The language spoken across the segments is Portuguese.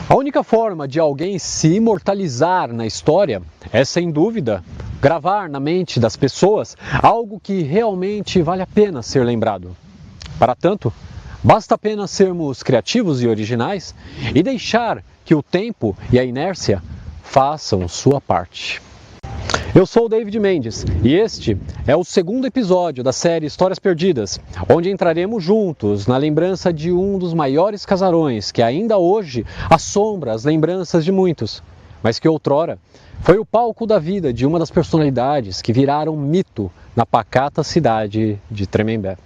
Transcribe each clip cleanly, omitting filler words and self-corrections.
A única forma de alguém se imortalizar na história é, sem dúvida, gravar na mente das pessoas algo que realmente vale a pena ser lembrado. Para tanto, basta apenas sermos criativos e originais e deixar que o tempo e a inércia façam sua parte. Eu sou o David Mendes e este é o segundo episódio da série Histórias Perdidas, onde entraremos juntos na lembrança de um dos maiores casarões que ainda hoje assombra as lembranças de muitos, mas que outrora foi o palco da vida de uma das personalidades que viraram mito na pacata cidade de Tremembé.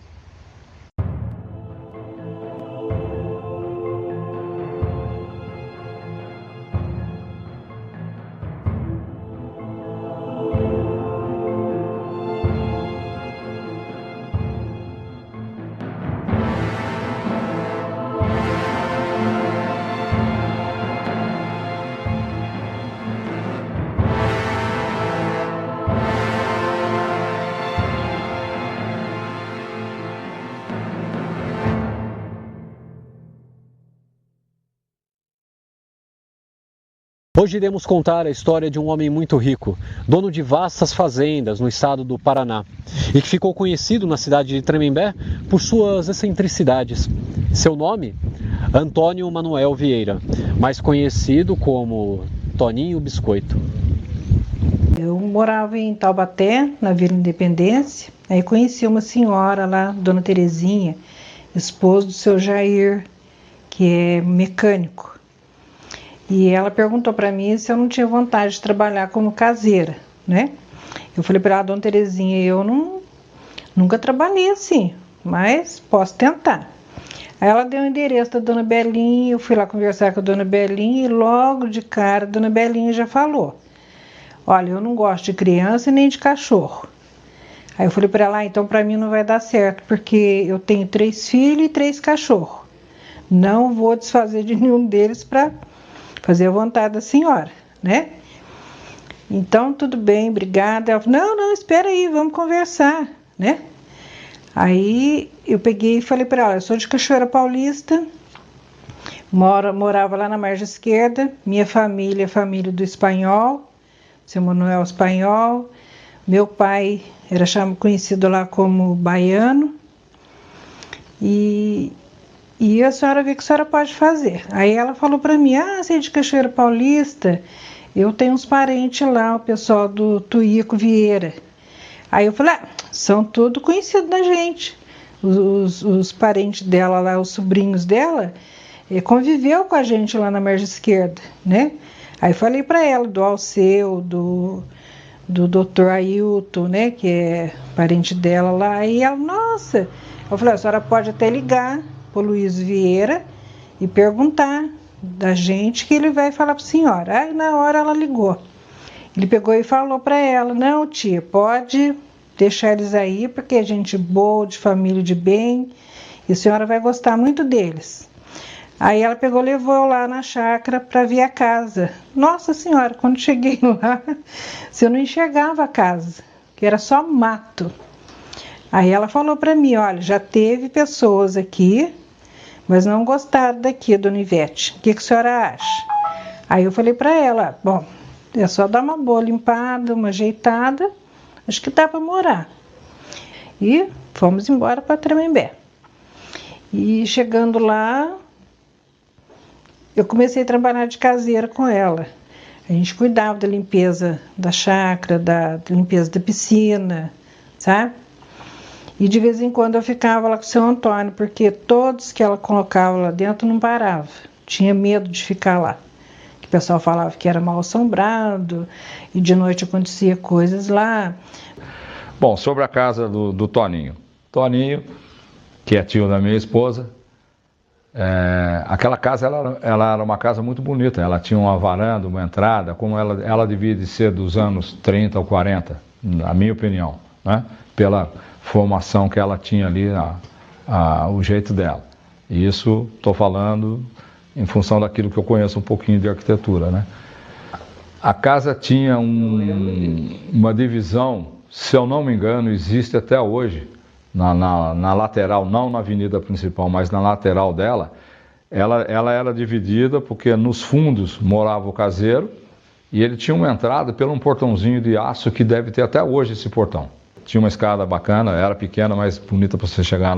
Hoje iremos contar a história de um homem muito rico, dono de vastas fazendas no estado do Paraná, e que ficou conhecido na cidade de Tremembé por suas excentricidades. Seu nome? Antônio Manuel Vieira, mais conhecido como Toninho Biscoito. Eu morava em Taubaté, na Vila Independência, aí conheci uma senhora lá, Dona Terezinha, esposa do seu Jair, que é mecânico. E ela perguntou para mim se eu não tinha vontade de trabalhar como caseira, né? Eu falei para ela, Dona Terezinha, eu nunca trabalhei assim, mas posso tentar. Aí ela deu o endereço da Dona Belinha, eu fui lá conversar com a Dona Belinha e logo de cara a Dona Belinha já falou, olha, eu não gosto de criança nem de cachorro. Aí eu falei para ela, então para mim não vai dar certo, porque eu tenho 3 filhos e 3 cachorros. Não vou desfazer de nenhum deles para fazer a vontade da senhora, né? Então, tudo bem, obrigada. Ela falou, não, espera aí, vamos conversar, né? Aí, eu peguei e falei para ela, eu sou de Cachoeira Paulista, morava lá na margem esquerda, minha família é família do Espanhol, seu Manuel Espanhol, meu pai era conhecido lá como baiano, e a senhora vê o que a senhora pode fazer. Aí ela falou para mim, você é de Cachoeira Paulista? Eu tenho uns parentes lá, o pessoal do Tuíco Vieira. Aí eu falei, são tudo conhecidos da gente. Os parentes dela lá, os sobrinhos dela, conviveu com a gente lá na margem esquerda, né? Aí eu falei para ela do Alceu, do Dr. Ailton, né, que é parente dela lá. Aí ela, nossa, eu falei, a senhora pode até ligar para o Luiz Vieira e perguntar da gente que ele vai falar para a senhora. Aí na hora ela ligou. Ele pegou e falou para ela, não tia, pode deixar eles aí, porque é gente boa, de família de bem, e a senhora vai gostar muito deles. Aí ela pegou e levou lá na chácara para ver a casa. Nossa senhora, quando cheguei lá, eu não enxergava a casa, que era só mato. Aí ela falou para mim, olha, já teve pessoas aqui, mas não gostaram daqui, Dona Ivete. O que a senhora acha? Aí eu falei para ela, bom, é só dar uma boa limpada, uma ajeitada, acho que dá para morar. E fomos embora para Tremembé. E chegando lá, eu comecei a trabalhar de caseira com ela. A gente cuidava da limpeza da chácara, da limpeza da piscina, sabe? E de vez em quando eu ficava lá com o seu Antônio, porque todos que ela colocava lá dentro não paravam. Tinha medo de ficar lá. O pessoal falava que era mal assombrado, e de noite acontecia coisas lá. Bom, sobre a casa do Toninho. Toninho, que é tio da minha esposa, aquela casa ela era uma casa muito bonita. Ela tinha uma varanda, uma entrada, como ela devia de ser dos anos 30 ou 40, na minha opinião, né? Pela formação que ela tinha ali, o jeito dela. E isso estou falando em função daquilo que eu conheço um pouquinho de arquitetura, né? A casa tinha uma divisão, se eu não me engano, existe até hoje, na lateral, não na avenida principal, mas na lateral dela, Ela era dividida porque nos fundos morava o caseiro e ele tinha uma entrada pelo um portãozinho de aço que deve ter até hoje esse portão. Tinha uma escada bacana, era pequena, mas bonita para você chegar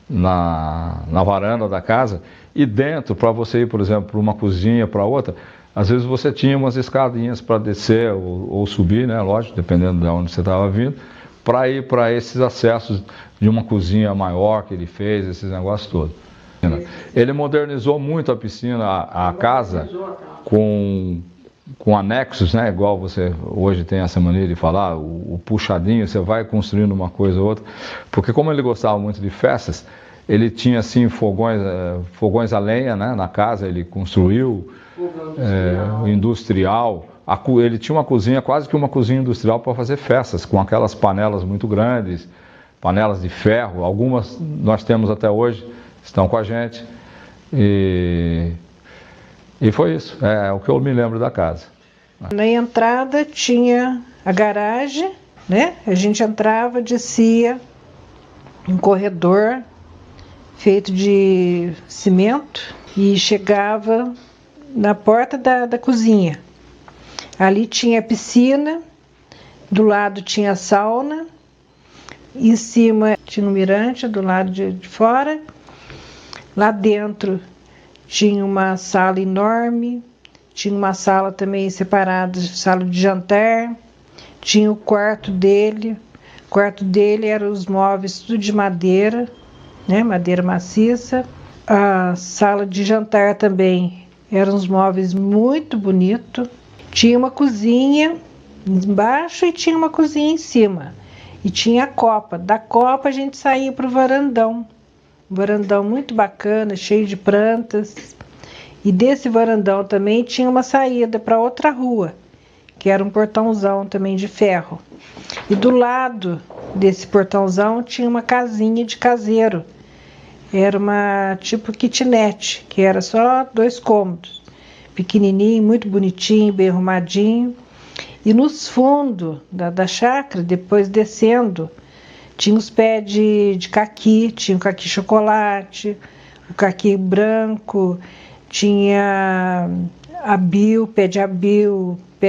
na varanda da casa. E dentro, para você ir, por exemplo, para uma cozinha, para outra, às vezes você tinha umas escadinhas para descer ou subir, né? Lógico, dependendo de onde você estava vindo, para ir para esses acessos de uma cozinha maior que ele fez, esses negócios todos. Ele modernizou muito a piscina, a casa, com anexos, né? Igual você hoje tem essa maneira de falar, o puxadinho, você vai construindo uma coisa ou outra. Porque como ele gostava muito de festas, ele tinha assim fogões a lenha, né? Na casa, ele construiu industrial. Ele tinha uma cozinha, quase que uma cozinha industrial para fazer festas, com aquelas panelas muito grandes, panelas de ferro. Algumas nós temos até hoje, estão com a gente. E foi isso, é o que eu me lembro da casa. Na entrada tinha a garagem, né? A gente entrava, descia um corredor feito de cimento e chegava na porta da cozinha. Ali tinha a piscina, do lado tinha a sauna, em cima tinha um mirante do lado de fora. Lá dentro tinha uma sala enorme, tinha uma sala também separada, sala de jantar, tinha o quarto dele. O quarto dele eram os móveis tudo de madeira, né, madeira maciça. A sala de jantar também eram os móveis muito bonitos. Tinha uma cozinha embaixo e tinha uma cozinha em cima. E tinha a copa. Da copa a gente saía para o varandão. Um varandão muito bacana, cheio de plantas. E desse varandão também tinha uma saída para outra rua, que era um portãozão também de ferro. E do lado desse portãozão tinha uma casinha de caseiro. Era uma tipo kitnet, que era só 2 cômodos. Pequenininho, muito bonitinho, bem arrumadinho. E nos fundos da chácara, depois descendo, tinha os pés de caqui, tinha o caqui chocolate, o caqui branco, tinha abil, pé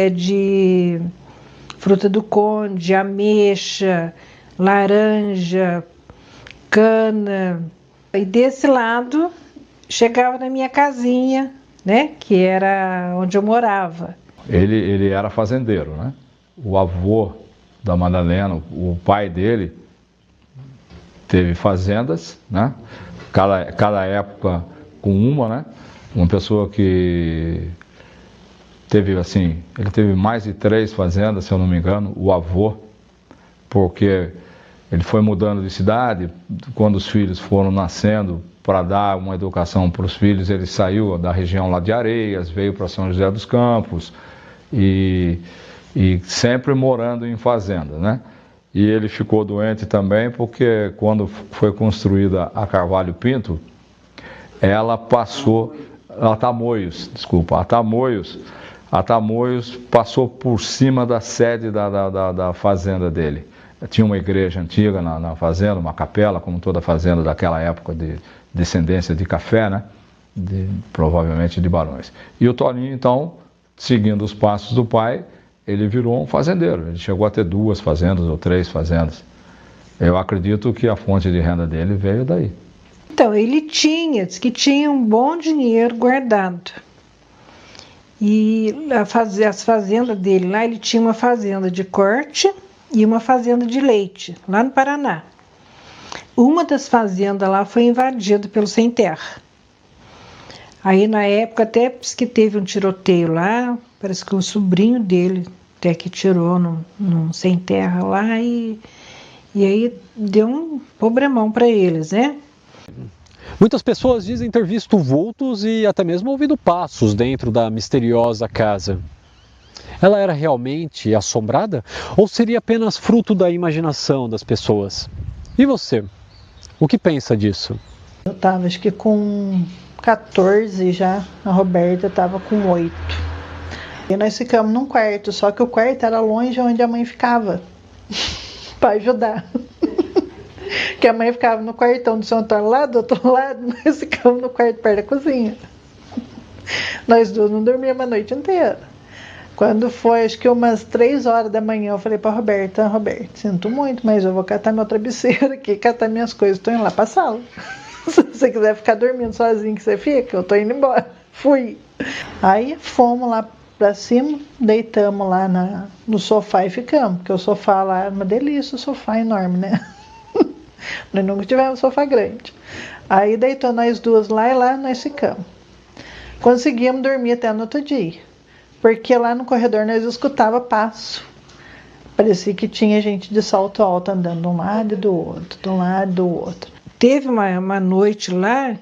de fruta do conde, ameixa, laranja, cana. E desse lado chegava na minha casinha, né, que era onde eu morava. Ele era fazendeiro, né? O avô da Madalena, o pai dele, teve fazendas, né? Cada época com uma, né? Uma pessoa que teve assim, ele teve mais de 3 fazendas, se eu não me engano, o avô, porque ele foi mudando de cidade, quando os filhos foram nascendo, para dar uma educação para os filhos, ele saiu da região lá de Areias, veio para São José dos Campos, e sempre morando em fazenda, né? E ele ficou doente também porque quando foi construída a Carvalho Pinto, ela passou, a Tamoios passou por cima da sede da fazenda dele. Tinha uma igreja antiga na fazenda, uma capela, como toda fazenda daquela época de descendência de café, né? Provavelmente de barões. E o Toninho, então, seguindo os passos do pai, ele virou um fazendeiro. Ele chegou a ter 2 fazendas ou 3 fazendas. Eu acredito que a fonte de renda dele veio daí. Então, ele diz que tinha um bom dinheiro guardado. E as fazendas dele lá, ele tinha uma fazenda de corte e uma fazenda de leite, lá no Paraná. Uma das fazendas lá foi invadida pelo sem terra. Aí na época até que teve um tiroteio lá, parece que o sobrinho dele até que tirou num sem terra lá e aí deu um problemão para eles, né? Muitas pessoas dizem ter visto vultos e até mesmo ouvido passos dentro da misteriosa casa. Ela era realmente assombrada ou seria apenas fruto da imaginação das pessoas? E você? O que pensa disso? Eu estava acho que com 14 já, a Roberta estava com 8. E nós ficamos num quarto, só que o quarto era longe onde a mãe ficava, para ajudar. Que a mãe ficava no quartão do seu Antônio lá do outro lado, nós ficávamos no quarto perto da cozinha. Nós duas não dormíamos a noite inteira. Quando foi, acho que umas 3 horas da manhã, eu falei pra Roberta, sinto muito, mas eu vou catar meu travesseiro aqui, catar minhas coisas, tô indo lá pra sala. Se você quiser ficar dormindo sozinho que você fica, eu tô indo embora. Fui. Aí fomos lá pra cima, deitamos lá no sofá e ficamos, porque o sofá lá era uma delícia, o sofá enorme, né? Nós nunca tivemos um sofá grande. Aí deitou nós duas lá e lá nós ficamos. Conseguimos dormir até no outro dia, porque lá no corredor nós escutava passo. Parecia que tinha gente de salto alto andando de um lado e do outro, de um lado e do outro. Teve uma noite lá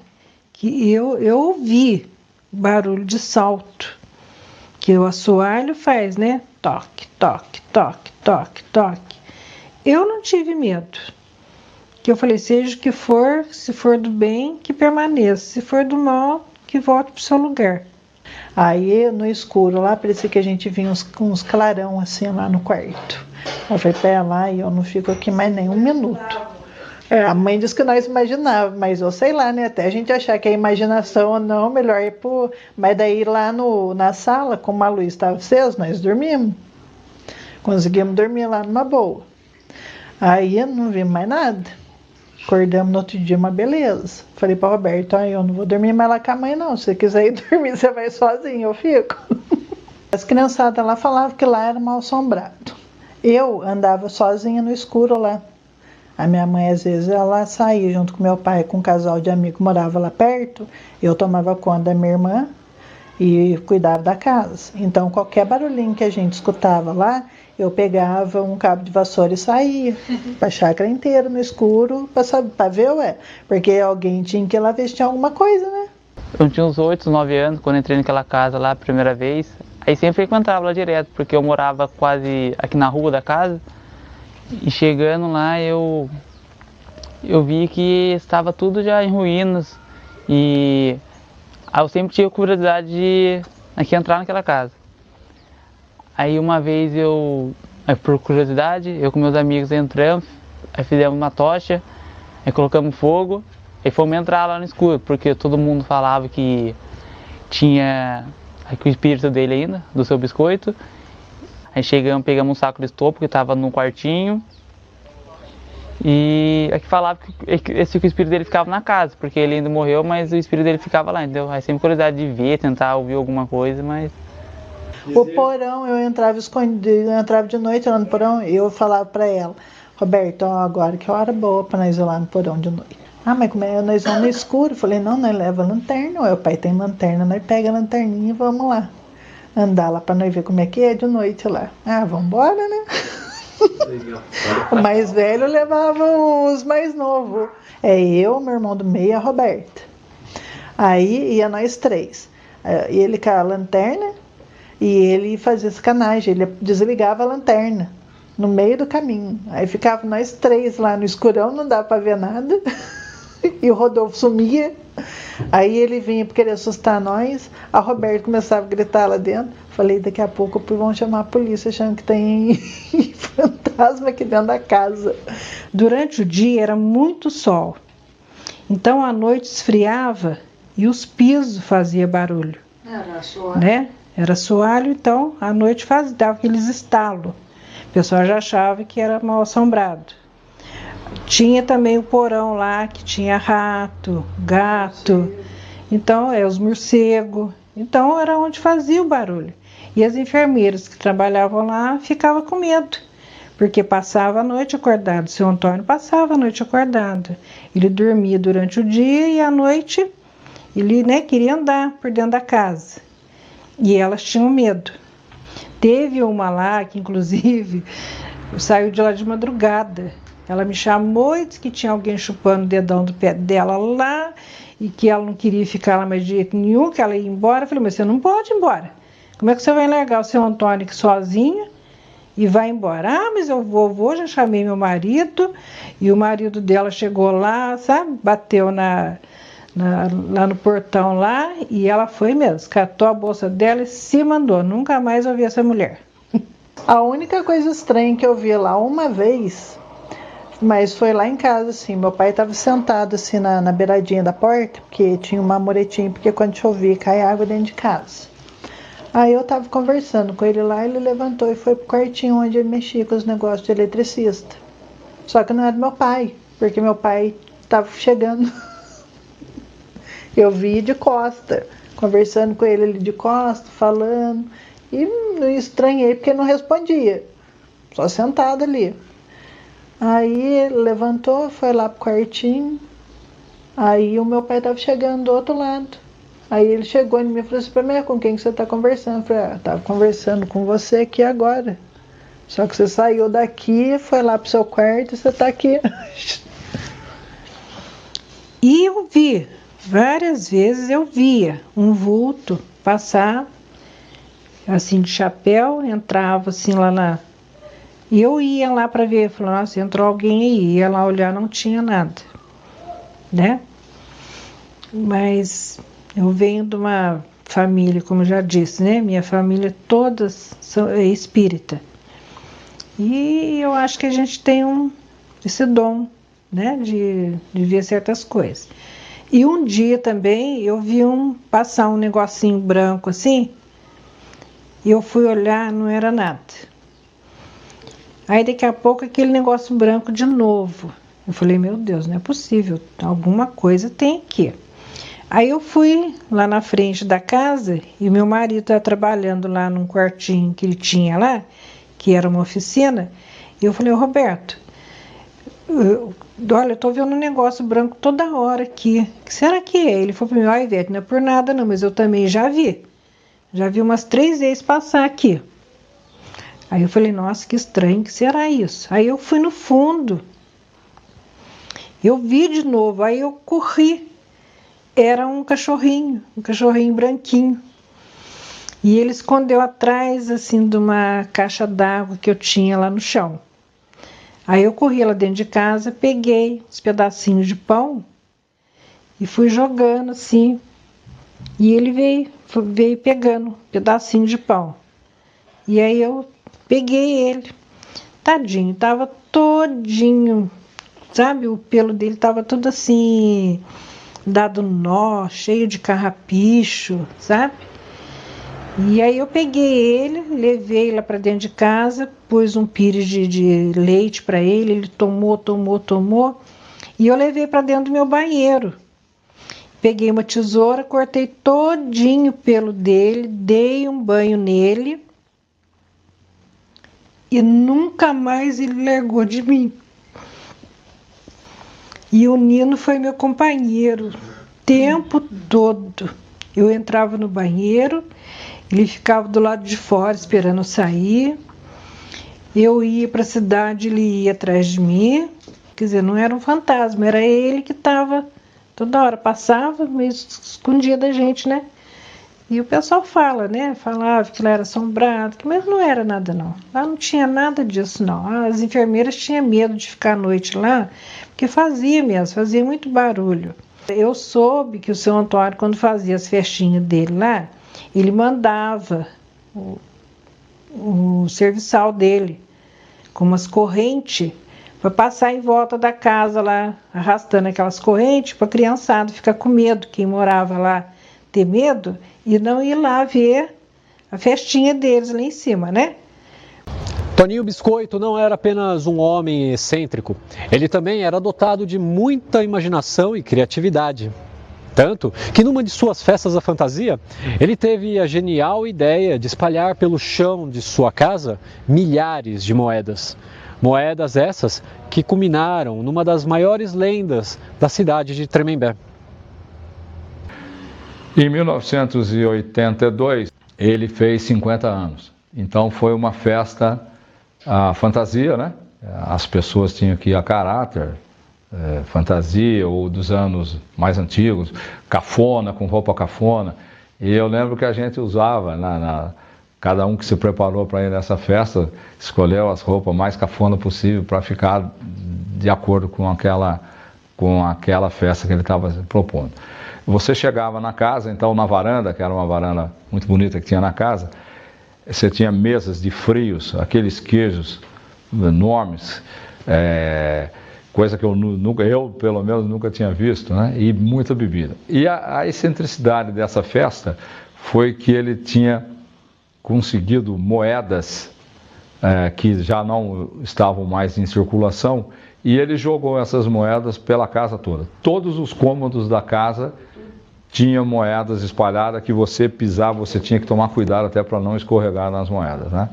que eu ouvi barulho de salto, que o assoalho faz, né? Toque, toque, toque, toque, toque. Eu não tive medo, que eu falei, seja o que for, se for do bem, que permaneça, se for do mal, que volte para o seu lugar. Aí no escuro lá, parecia que a gente vinha uns clarão assim lá no quarto. Eu falei, pera lá, e eu não fico aqui mais nem 1 minuto. A mãe disse que nós imaginávamos, mas eu sei lá, né? Até a gente achar que é imaginação ou não, melhor ir pro... Mas daí lá na sala, como a luz estava acesa, nós dormimos. Conseguimos dormir lá numa boa. Aí não vimos mais nada. Acordamos no outro dia, uma beleza. Falei pra Roberto, eu não vou dormir mais lá com a mãe não. Se você quiser ir dormir, você vai sozinho, eu fico. As criançadas lá falavam que lá era mal assombrado. Eu andava sozinha no escuro lá. A minha mãe, às vezes, ela saía junto com meu pai, com um casal de amigos que morava lá perto. Eu tomava conta da minha irmã e cuidava da casa. Então, qualquer barulhinho que a gente escutava lá, eu pegava um cabo de vassoura e saía para a chácara inteira no escuro, para ver, porque alguém tinha que ir lá ver se tinha alguma coisa, né? Eu tinha uns 8, 9 anos, quando entrei naquela casa lá a primeira vez. Aí sempre frequentava lá direto, porque eu morava quase aqui na rua da casa. E chegando lá eu vi que estava tudo já em ruínas e eu sempre tive curiosidade de entrar naquela casa. Aí uma vez por curiosidade, eu com meus amigos entramos, aí fizemos uma tocha, aí colocamos fogo e fomos entrar lá no escuro, porque todo mundo falava que tinha o espírito dele ainda, do seu biscoito. Aí chegamos, pegamos um saco de estopa que estava no quartinho e aqui falava que o espírito dele ficava na casa, porque ele ainda morreu, mas o espírito dele ficava lá, entendeu? Aí sempre curiosidade de ver, tentar ouvir alguma coisa, mas... O porão, eu entrava escondido, eu entrava de noite lá no porão, eu falava pra ela, Roberto, agora que hora boa pra nós ir lá no porão de noite. Mas como é, nós vamos no escuro? Eu falei, não, nós leva a lanterna, o pai tem lanterna, nós pega a lanterninha e vamos lá. Andar lá pra nós ver como é que é de noite lá. Vamos embora, né? O mais velho levava os mais novos. Eu, meu irmão do meio e a Roberta. Aí ia nós 3. Ele com a lanterna e ele fazia sacanagem. Ele desligava a lanterna no meio do caminho. Aí ficava nós 3 lá no escurão, não dava pra ver nada. E o Rodolfo sumia. Aí ele vinha para querer assustar nós. A Roberta começava a gritar lá dentro. Falei, daqui a pouco vão chamar a polícia achando que tem fantasma aqui dentro da casa. Durante o dia era muito sol. Então à noite esfriava e os pisos faziam barulho. Era assoalho. Né? Era assoalho, então à noite dava aqueles estalos. O pessoal já achava que era mal assombrado. Tinha também o porão lá, que tinha rato, gato, então os morcegos. Então era onde fazia o barulho. E as enfermeiras que trabalhavam lá ficavam com medo, porque passava a noite acordado. O seu Antônio passava a noite acordado. Ele dormia durante o dia e à noite ele queria andar por dentro da casa. E elas tinham medo. Teve uma lá que, inclusive, saiu de lá de madrugada. Ela me chamou e disse que tinha alguém chupando o dedão do pé dela lá e que ela não queria ficar lá mais de jeito nenhum, que ela ia embora. Eu falei, mas você não pode ir embora. Como é que você vai largar o seu Antônio aqui sozinha e vai embora? Mas eu vou, já chamei meu marido. E o marido dela chegou lá, sabe, bateu lá no portão lá e ela foi mesmo, catou a bolsa dela e se mandou. Nunca mais ouvi essa mulher. A única coisa estranha que eu vi lá uma vez Mas foi lá em casa, assim, meu pai estava sentado assim na beiradinha da porta, porque tinha uma muretinha, porque quando chovia cai água dentro de casa. Aí eu estava conversando com ele lá, ele levantou e foi pro quartinho onde ele mexia com os negócios de eletricista. Só que não era do meu pai, porque meu pai estava chegando. Eu vi de costa, conversando com ele ali de costa, falando, e não estranhei porque não respondia, só sentado ali. Aí ele levantou, foi lá pro quartinho, aí o meu pai estava chegando do outro lado. Aí ele chegou em mim e falou assim pra mim: com quem que você está conversando? Eu falei: estava conversando com você aqui agora. Só que você saiu daqui, foi lá pro seu quarto e você está aqui. E eu vi, várias vezes eu via um vulto passar, assim, de chapéu, entrava assim lá na... E eu ia lá para ver, falava: nossa, entrou alguém aí, ia lá olhar, não tinha nada, né? Mas eu venho de uma família, como eu já disse, né? Minha família todas é espírita. E eu acho que a gente tem esse dom, né? De ver certas coisas. E um dia também eu vi passar um negocinho branco assim, e eu fui olhar, não era nada. Aí daqui a pouco aquele negócio branco de novo. Eu falei: meu Deus, não é possível, alguma coisa tem aqui. Aí eu fui lá na frente da casa e meu marido estava trabalhando lá num quartinho que ele tinha lá, que era uma oficina, e eu falei: Roberto, olha, eu tô vendo um negócio branco toda hora aqui, o que será que é? Ele falou para mim: ó, Ivete, não é por nada não, mas eu também já vi umas 3 vezes passar aqui. Aí eu falei: nossa, que estranho, que será isso? Aí eu fui no fundo, eu vi de novo, aí eu corri, era um cachorrinho branquinho, e ele escondeu atrás assim de uma caixa d'água que eu tinha lá no chão. Aí eu corri lá dentro de casa, peguei uns pedacinhos de pão e fui jogando assim, e ele veio pegando pedacinho de pão, e aí eu peguei ele, tadinho, tava todinho, sabe, o pelo dele tava tudo assim, dado nó, cheio de carrapicho, sabe? E aí eu peguei ele, levei lá para dentro de casa, pus um pires de leite para ele tomou, e eu levei para dentro do meu banheiro. Peguei uma tesoura, cortei todinho o pelo dele, dei um banho nele, e nunca mais ele largou de mim. E o Nino foi meu companheiro o tempo todo. Eu entrava no banheiro, ele ficava do lado de fora esperando eu sair. Eu ia para a cidade, ele ia atrás de mim. Quer dizer, não era um fantasma, era ele que estava toda hora, passava, mas escondia da gente, né? E o pessoal fala, né? Falava que lá era assombrado, mas não era nada não. Lá não tinha nada disso não. As enfermeiras tinham medo de ficar à noite lá, porque fazia muito barulho. Eu soube que o seu Antônio, quando fazia as festinhas dele lá, ele mandava o serviçal dele com umas correntes para passar em volta da casa lá, arrastando aquelas correntes para a criançada ficar com medo, quem morava lá ter medo e não ir lá ver a festinha deles lá em cima, né? Toninho Biscoito não era apenas um homem excêntrico, ele também era dotado de muita imaginação e criatividade. Tanto que numa de suas festas da fantasia, ele teve a genial ideia de espalhar pelo chão de sua casa milhares de moedas. Moedas essas que culminaram numa das maiores lendas da cidade de Tremembé. Em 1982, ele fez 50 anos. Então foi uma festa, a fantasia, né? As pessoas tinham que ir a caráter, fantasia, ou dos anos mais antigos, cafona, com roupa cafona. E eu lembro que a gente usava, cada um que se preparou para ir nessa festa, escolheu as roupas mais cafona possível para ficar de acordo com aquela festa que ele estava propondo. Você chegava na casa, então na varanda, que era uma varanda muito bonita que tinha na casa, você tinha mesas de frios, aqueles queijos enormes, coisa que eu pelo menos nunca tinha visto, né? E muita bebida. E a excentricidade dessa festa foi que ele tinha conseguido moedas que já não estavam mais em circulação, e ele jogou essas moedas pela casa toda. Todos os cômodos da casa tinham moedas espalhadas que você pisava, você tinha que tomar cuidado até para não escorregar nas moedas, né?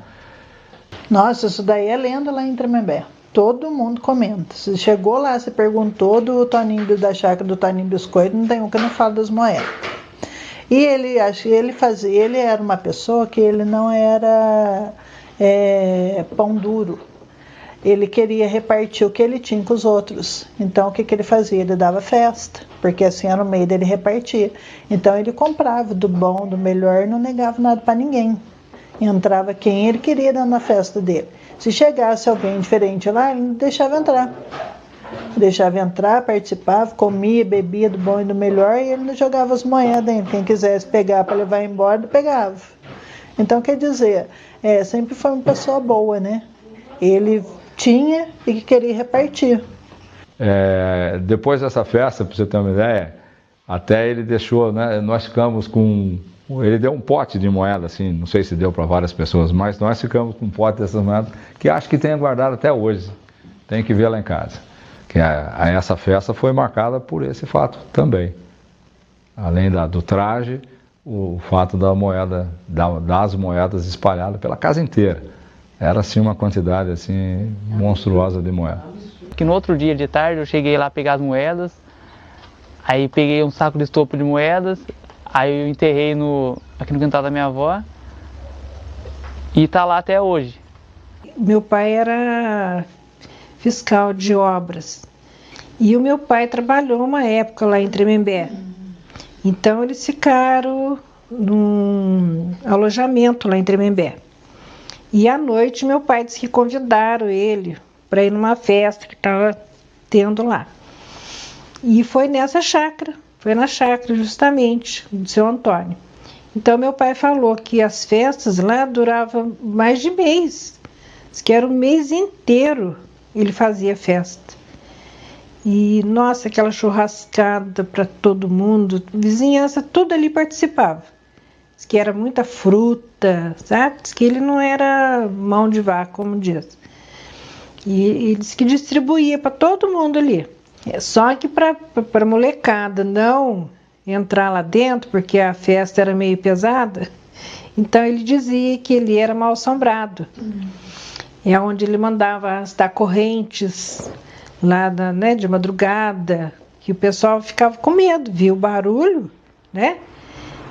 Nossa, isso daí é lenda lá em Tremembé. Todo mundo comenta. Se chegou lá, você perguntou do Toninho da chácara do Toninho Biscoito, não tem um que não fala das moedas. E ele era uma pessoa que ele não era pão duro. Ele queria repartir o que ele tinha com os outros. Então, o que ele fazia? Ele dava festa, porque assim era o meio dele repartir. Então, ele comprava do bom, do melhor, e não negava nada para ninguém. Entrava quem ele queria na festa dele. Se chegasse alguém diferente lá, ele não deixava entrar. Deixava entrar, participava, comia, bebia do bom e do melhor, e ele não jogava as moedas dentro. Quem quisesse pegar para levar embora, pegava. Então, quer dizer, sempre foi uma pessoa boa, né? Ele tinha e queria repartir. Depois dessa festa, para você ter uma ideia, até ele deixou, né, nós ficamos com... Ele deu um pote de moeda, assim, não sei se deu para várias pessoas, mas nós ficamos com um pote dessas moedas, que acho que tenha guardado até hoje. Tem que ver lá em casa. Que essa festa foi marcada por esse fato também. Além do traje, o fato da moeda, das moedas espalhadas pela casa inteira. Era assim uma quantidade assim monstruosa de moeda. Que no outro dia de tarde eu cheguei lá a pegar as moedas, aí peguei um saco de estopa de moedas, aí eu enterrei aqui no quintal da minha avó e tá lá até hoje. Meu pai era fiscal de obras e o meu pai trabalhou uma época lá em Tremembé. Então eles ficaram num alojamento lá em Tremembé. E à noite meu pai disse que convidaram ele para ir numa festa que estava tendo lá. E foi nessa chácara, foi na chácara justamente, do seu Antônio. Então meu pai falou que as festas lá duravam mais de mês, diz que era o mês inteiro ele fazia festa. E nossa, aquela churrascada para todo mundo, vizinhança, tudo ali participava. Diz que era muita fruta, sabe? Diz que ele não era mão de vaca, como diz. E ele disse que distribuía para todo mundo ali. Só que para a molecada não entrar lá dentro, porque a festa era meio pesada, então ele dizia que ele era mal assombrado. É onde ele mandava arrastar correntes lá de madrugada, que o pessoal ficava com medo, via o barulho, né?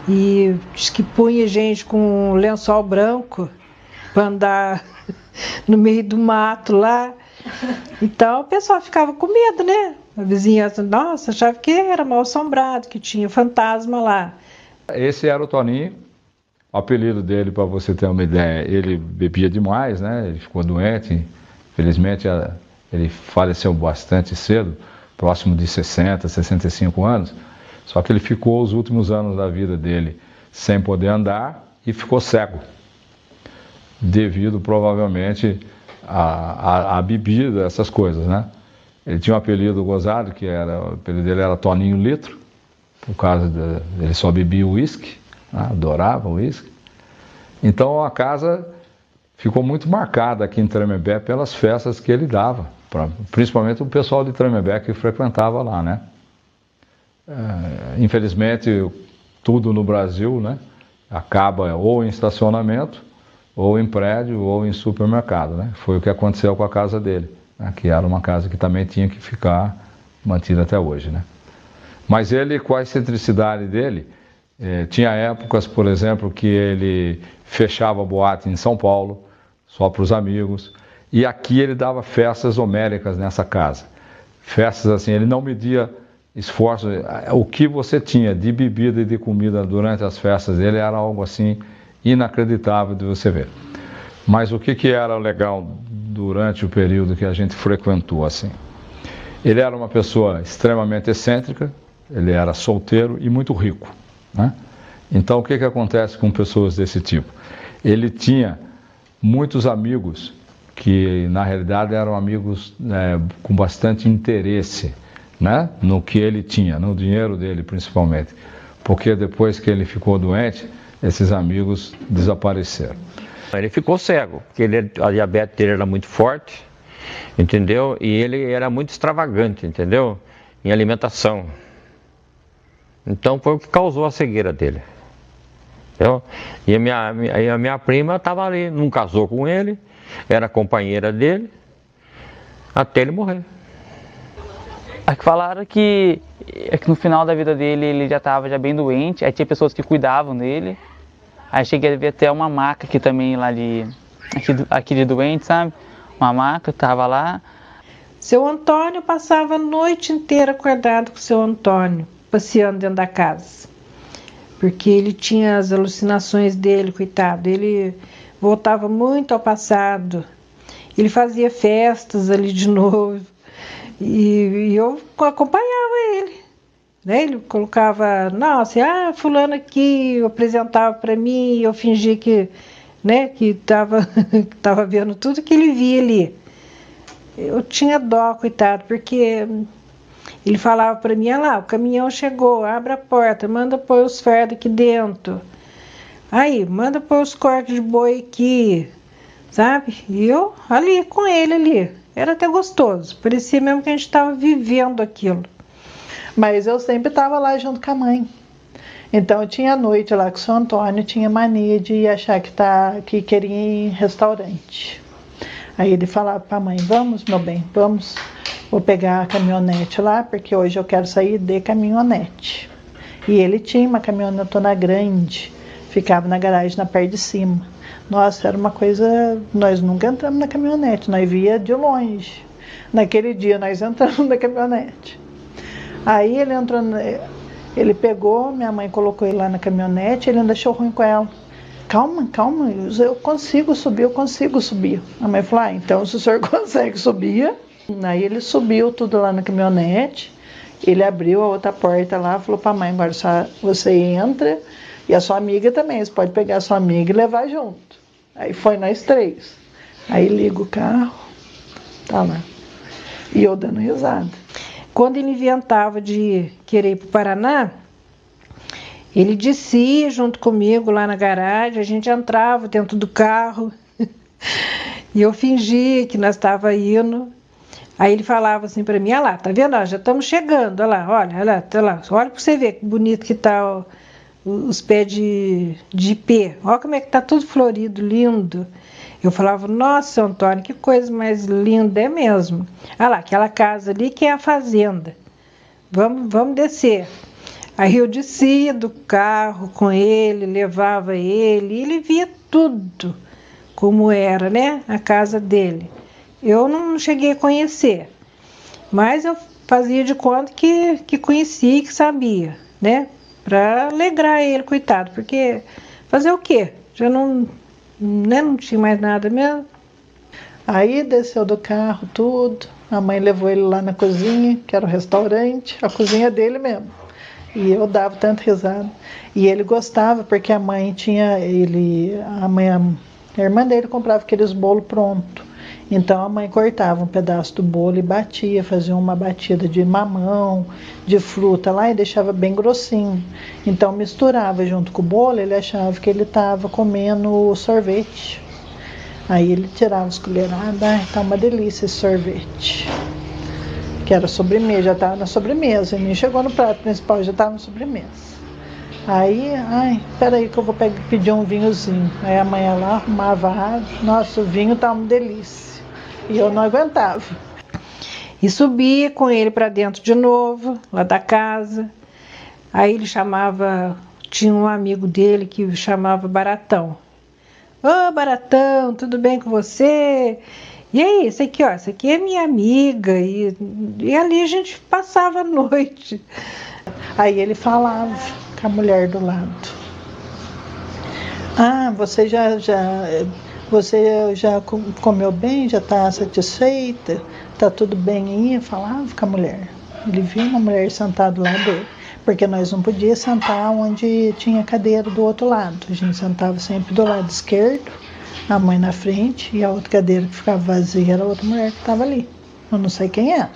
E diz que punha gente com um lençol branco para andar no meio do mato lá. Então o pessoal ficava com medo, né? A vizinhança, nossa, achava que era mal assombrado, que tinha fantasma lá. Esse era o Toninho. O apelido dele, para você ter uma ideia, ele bebia demais, né? Ele ficou doente. Infelizmente, ele faleceu bastante cedo, próximo de 60, 65 anos. Só que ele ficou os últimos anos da vida dele sem poder andar e ficou cego, devido provavelmente à bebida, essas coisas, né? Ele tinha um apelido gozado, o apelido dele era Toninho Litro, por causa ele só bebia uísque, né? Adorava uísque. Então a casa ficou muito marcada aqui em Tremembé pelas festas que ele dava, principalmente o pessoal de Tremembé que frequentava lá, né? Infelizmente, tudo no Brasil, né, acaba ou em estacionamento, ou em prédio, ou em supermercado, né? Foi o que aconteceu com a casa dele, né, que era uma casa que também tinha que ficar mantida até hoje, né? Mas ele, com a excentricidade dele, tinha épocas, por exemplo, que ele fechava boate em São Paulo, só para os amigos, e aqui ele dava festas homéricas nessa casa. Festas assim, ele não media esforço, o que você tinha de bebida e de comida durante as festas dele era algo assim inacreditável de você ver. Mas o que era legal durante o período que a gente frequentou assim? Ele era uma pessoa extremamente excêntrica, ele era solteiro e muito rico, né? Então o que acontece com pessoas desse tipo? Ele tinha muitos amigos que na realidade eram amigos com bastante interesse, né, no que ele tinha, no dinheiro dele principalmente, porque depois que ele ficou doente, esses amigos desapareceram. Ele ficou cego, porque a diabetes dele era muito forte, entendeu? E ele era muito extravagante, entendeu? Em alimentação. Então foi o que causou a cegueira dele. Entendeu? E a minha prima estava ali, não casou com ele, era companheira dele, até ele morrer. Aqui falaram que no final da vida dele ele já estava bem doente, aí tinha pessoas que cuidavam dele. Aí cheguei a ver até uma maca aqui também, aqui de doente, sabe? Uma maca que tava lá. Seu Antônio passava a noite inteira acordado com o seu Antônio, passeando dentro da casa. Porque ele tinha as alucinações dele, coitado. Ele voltava muito ao passado. Ele fazia festas ali de novo. E eu acompanhava ele. Né? Ele colocava, nossa, fulano aqui apresentava para mim, eu fingi que, né, que tava vendo tudo que ele via ali. Eu tinha dó, coitado, porque ele falava para mim, lá, o caminhão chegou, abre a porta, manda pôr os fardos aqui dentro. Aí, manda pôr os cortes de boi aqui, sabe? E eu ali com ele ali. Era até gostoso, parecia mesmo que a gente estava vivendo aquilo. Mas eu sempre estava lá junto com a mãe. Então tinha noite lá que o seu Antônio tinha mania de achar que queria ir em restaurante. Aí ele falava para a mãe, vamos meu bem, vamos, vou pegar a caminhonete lá, porque hoje eu quero sair de caminhonete. E ele tinha uma caminhonetona grande, ficava na garagem na parte de cima. Nossa, era uma coisa, nós nunca entramos na caminhonete, nós via de longe. Naquele dia nós entramos na caminhonete. Aí ele entrou, ele pegou, minha mãe colocou ele lá na caminhonete, ele ainda achou ruim com ela. Calma, eu consigo subir. A mãe falou, então se o senhor consegue subir. Aí ele subiu tudo lá na caminhonete, ele abriu a outra porta lá, falou para a mãe, agora só você entra e a sua amiga também, você pode pegar a sua amiga e levar junto. Aí foi nós três. Aí liga o carro, tá lá. E eu dando risada. Quando ele inventava de querer ir para o Paraná, ele descia junto comigo lá na garagem, a gente entrava dentro do carro e eu fingia que nós estávamos indo. Aí ele falava assim para mim, lá, tá vendo? Já estamos chegando, olha para você ver que bonito que tá os pés de ipê, olha como é que tá tudo florido, lindo. Eu falava, nossa, Antônio, que coisa mais linda, é mesmo. Lá, aquela casa ali que é a fazenda. Vamos descer. Aí eu descia do carro com ele, levava ele, e ele via tudo como era, né, a casa dele. Eu não cheguei a conhecer, mas eu fazia de conta que conhecia, que sabia, né, para alegrar ele, coitado, porque fazer o quê? Já não tinha mais nada mesmo. Aí desceu do carro tudo, a mãe levou ele lá na cozinha, que era o restaurante, a cozinha dele mesmo. E eu dava tanta risada. E ele gostava, porque a mãe tinha, a irmã dele comprava aqueles bolos prontos. Então a mãe cortava um pedaço do bolo e batia, fazia uma batida de mamão, de fruta lá e deixava bem grossinho. Então misturava junto com o bolo, ele achava que ele estava comendo sorvete. Aí ele tirava as colheradas, tá uma delícia esse sorvete. Que era sobremesa, já estava na sobremesa, nem chegou no prato principal, já estava na sobremesa. Aí, peraí que eu vou pedir um vinhozinho. Aí a mãe ia lá, arrumava a água, nossa, o vinho tá uma delícia. E eu não aguentava. E subia com ele para dentro de novo, lá da casa. Aí ele tinha um amigo dele que chamava Baratão. Ô, Baratão, tudo bem com você? E aí, essa aqui é minha amiga. E ali a gente passava a noite. Aí ele falava com a mulher do lado. Você já comeu bem? Já está satisfeita? Está tudo bem aí? Eu falava com a mulher. Ele viu uma mulher sentada do lado dele. Porque nós não podíamos sentar onde tinha cadeira do outro lado. A gente sentava sempre do lado esquerdo, A mãe na frente e a outra cadeira que ficava vazia era a outra mulher que estava ali. Eu não sei quem era.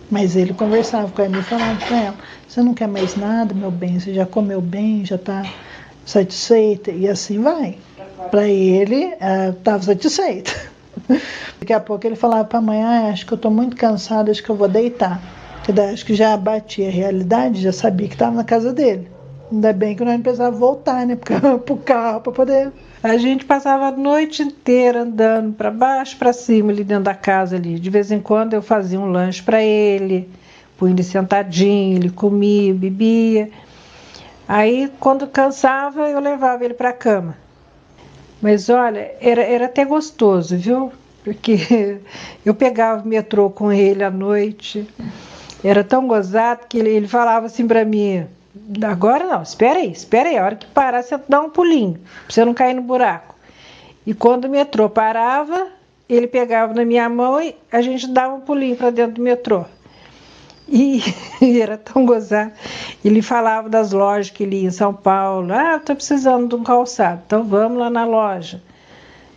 Mas ele conversava com ela e falava para ela: você não quer mais nada, meu bem? Você já comeu bem, já está satisfeita? E assim vai. Para ele, estava satisfeito. Daqui a pouco ele falava para a mãe: acho que eu estou muito cansada, acho que eu vou deitar. Porque daí acho que já batia a realidade, já sabia que estava na casa dele. Ainda bem que nós não precisávamos voltar, né, pro carro para poder... A gente passava a noite inteira andando para baixo, para cima, ali dentro da casa ali. De vez em quando eu fazia um lanche para ele, punha ele sentadinho, ele comia, bebia. Aí, quando cansava, eu levava ele para a cama. Mas olha, era até gostoso, viu? Porque eu pegava o metrô com ele à noite. Era tão gozado que ele falava assim para mim: agora não, espera aí, a hora que parar você dá um pulinho, pra você não cair no buraco. E quando o metrô parava, ele pegava na minha mão e a gente dava um pulinho para dentro do metrô. E era tão gozado. Ele falava das lojas que ele ia em São Paulo. Eu tô precisando de um calçado, então vamos lá na loja.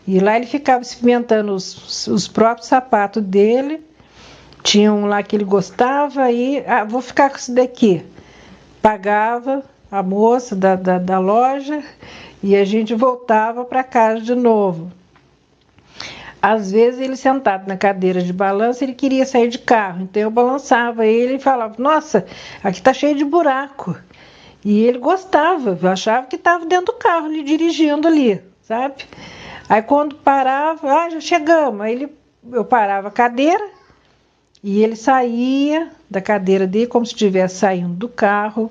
E lá ele ficava experimentando os próprios sapatos dele. Tinha um lá que ele gostava e vou ficar com esse daqui. Pagava a moça da loja e a gente voltava para casa de novo. Às vezes ele sentado na cadeira de balanço, ele queria sair de carro, então eu balançava ele e falava: nossa, aqui tá cheio de buraco. E ele gostava, eu achava que estava dentro do carro, ali dirigindo ali, sabe? Aí quando parava, já chegamos, aí eu parava a cadeira e ele saía da cadeira dele como se estivesse saindo do carro.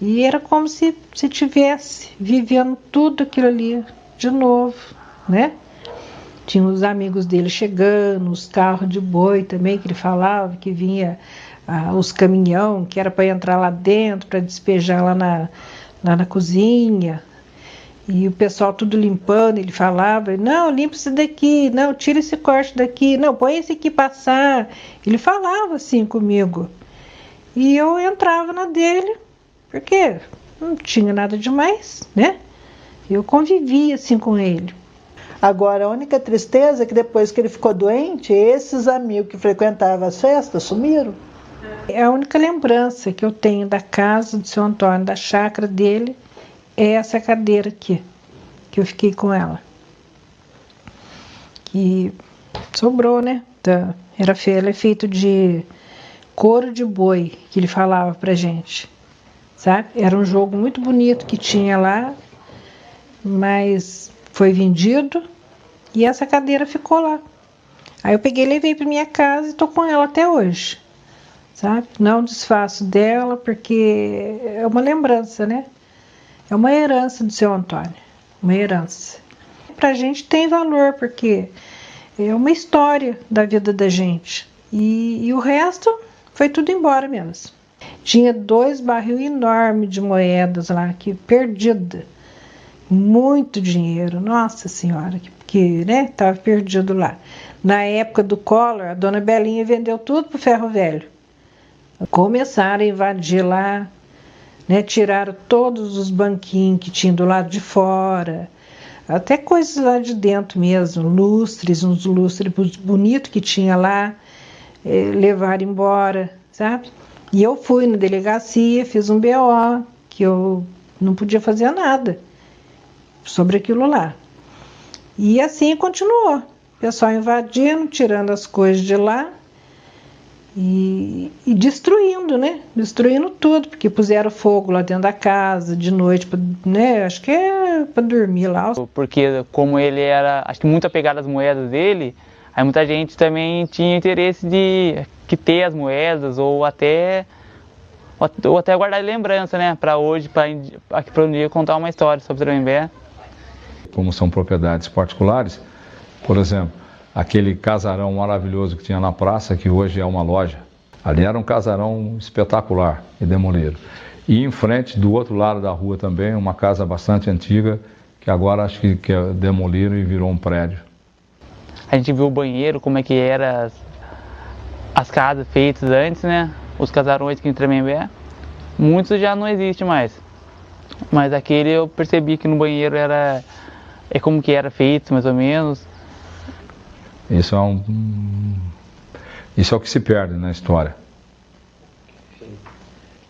E era como se estivesse vivendo tudo aquilo ali de novo, né? Tinha os amigos dele chegando, os carros de boi também, que ele falava que vinha os caminhão, que era para entrar lá dentro, para despejar lá na cozinha. E o pessoal tudo limpando, ele falava: não, limpa isso daqui, não, tira esse corte daqui, não, põe esse aqui passar. Ele falava assim comigo. E eu entrava na dele, porque não tinha nada demais, né? Eu convivia assim com ele. Agora, a única tristeza é que depois que ele ficou doente, esses amigos que frequentavam as festas sumiram. É a única lembrança que eu tenho da casa do seu Antônio, da chácara dele, é essa cadeira aqui, que eu fiquei com ela. Que sobrou, né? Ela é feito de couro de boi, que ele falava pra gente, sabe? Era um jogo muito bonito que tinha lá, mas foi vendido e essa cadeira ficou lá. Aí eu peguei e levei para minha casa e tô com ela até hoje, sabe? Não desfaço dela porque é uma lembrança, né? É uma herança do seu Antônio, uma herança. Pra gente tem valor porque é uma história da vida da gente e o resto foi tudo embora mesmo. Tinha 2 barril enormes de moedas lá, que perdida. Muito dinheiro, nossa senhora, que né, estava perdido lá. Na época do Collor, a dona Belinha vendeu tudo pro ferro velho. Começaram a invadir lá, né, tiraram todos os banquinhos que tinham do lado de fora, até coisas lá de dentro mesmo, lustres, uns lustres bonitos que tinha lá, levaram embora, sabe? E eu fui na delegacia, fiz um BO, que eu não podia fazer nada sobre aquilo lá. E assim continuou. O pessoal invadindo, tirando as coisas de lá e destruindo, né? Destruindo tudo, porque puseram fogo lá dentro da casa de noite, né? Acho que é para dormir lá. Porque como ele era, acho que muito apegado às moedas dele, aí muita gente também tinha interesse de ter as moedas ou até guardar de lembrança, né? Para hoje, para um dia contar uma história sobre Tremembé. Como são propriedades particulares, por exemplo, aquele casarão maravilhoso que tinha na praça, que hoje é uma loja, ali era um casarão espetacular e demoliram. E em frente, do outro lado da rua também, uma casa bastante antiga, que agora acho que demoliram e virou um prédio. A gente viu o banheiro, como é que era as casas feitas antes, né? Os casarões aqui em Tremembé. Muitos já não existem mais. Mas aquele eu percebi que no banheiro era como que era feito, mais ou menos. Isso é o que se perde na história.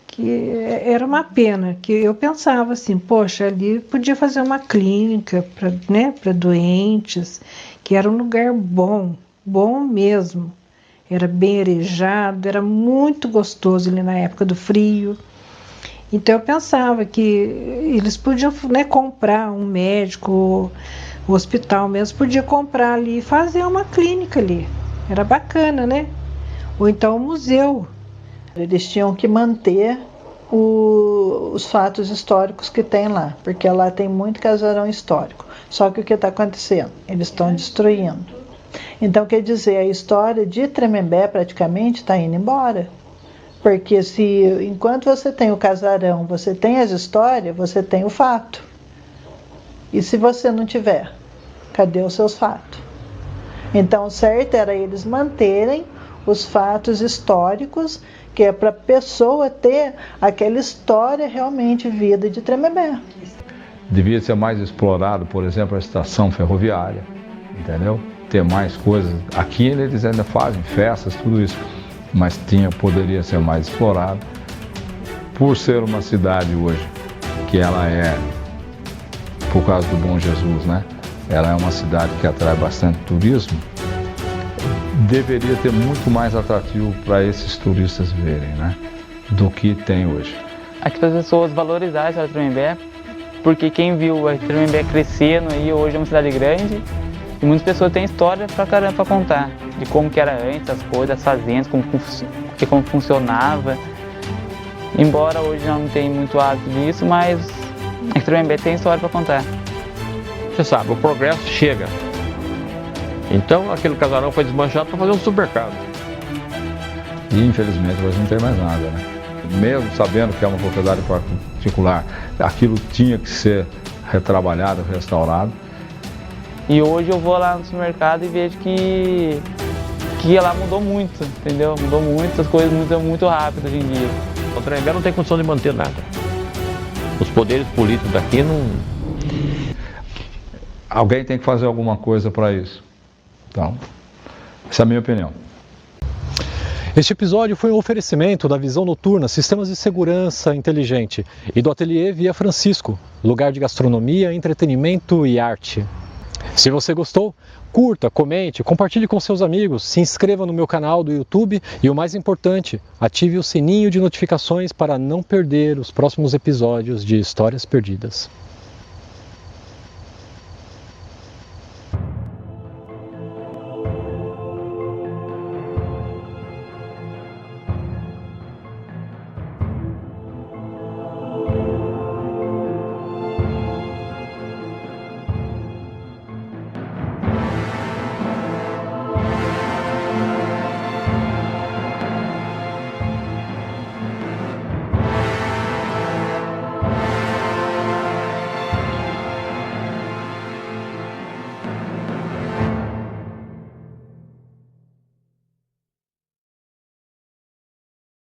Que era uma pena, que eu pensava assim, poxa, ali podia fazer uma clínica para, né, para doentes, que era um lugar bom, bom mesmo. Era bem arejado, era muito gostoso ali na época do frio. Então eu pensava que eles podiam, né, comprar um médico, o hospital mesmo podia comprar ali e fazer uma clínica ali. Era bacana, né? Ou então um museu. Eles tinham que manter os fatos históricos que tem lá, porque lá tem muito casarão histórico. Só que o que está acontecendo? Eles estão destruindo. Então, quer dizer, a história de Tremembé praticamente está indo embora. Porque enquanto você tem o casarão, você tem as histórias, você tem o fato. E se você não tiver, cadê os seus fatos? Então, o certo era eles manterem os fatos históricos, que é para a pessoa ter aquela história realmente vida de Tremembé. Devia ser mais explorado, por exemplo, a estação ferroviária, entendeu? Ter mais coisas. Aqui eles ainda fazem festas, tudo isso, mas poderia ser mais explorado. Por ser uma cidade hoje, que ela é, por causa do Bom Jesus, né? Ela é uma cidade que atrai bastante turismo, deveria ter muito mais atrativo para esses turistas verem, né? Do que tem hoje. Aqui para as pessoas valorizarem a história de Tremembé, porque quem viu a Tremembé crescendo aí, hoje é uma cidade grande, e muitas pessoas têm história pra caramba pra contar, de como que era antes, as coisas, as fazendas, como funcionava. Embora hoje não tenha muito hábito disso, mas a Tremembé tem história pra contar. Você sabe, o progresso chega. Então aquele casarão foi desmanchado para fazer um supermercado. E infelizmente hoje não tem mais nada, né? Mesmo sabendo que é uma propriedade particular, aquilo tinha que ser retrabalhado, restaurado. E hoje eu vou lá no supermercado e vejo que lá mudou muito, entendeu? Mudou muito, as coisas mudam muito rápido hoje em dia. O Tremembé não tem condição de manter nada. Os poderes políticos daqui não... Alguém tem que fazer alguma coisa para isso. Então, essa é a minha opinião. Este episódio foi um oferecimento da Visão Noturna Sistemas de Segurança Inteligente e do Ateliê Via Francisco, lugar de gastronomia, entretenimento e arte. Se você gostou, curta, comente, compartilhe com seus amigos, se inscreva no meu canal do YouTube e o mais importante, ative o sininho de notificações para não perder os próximos episódios de Histórias Perdidas.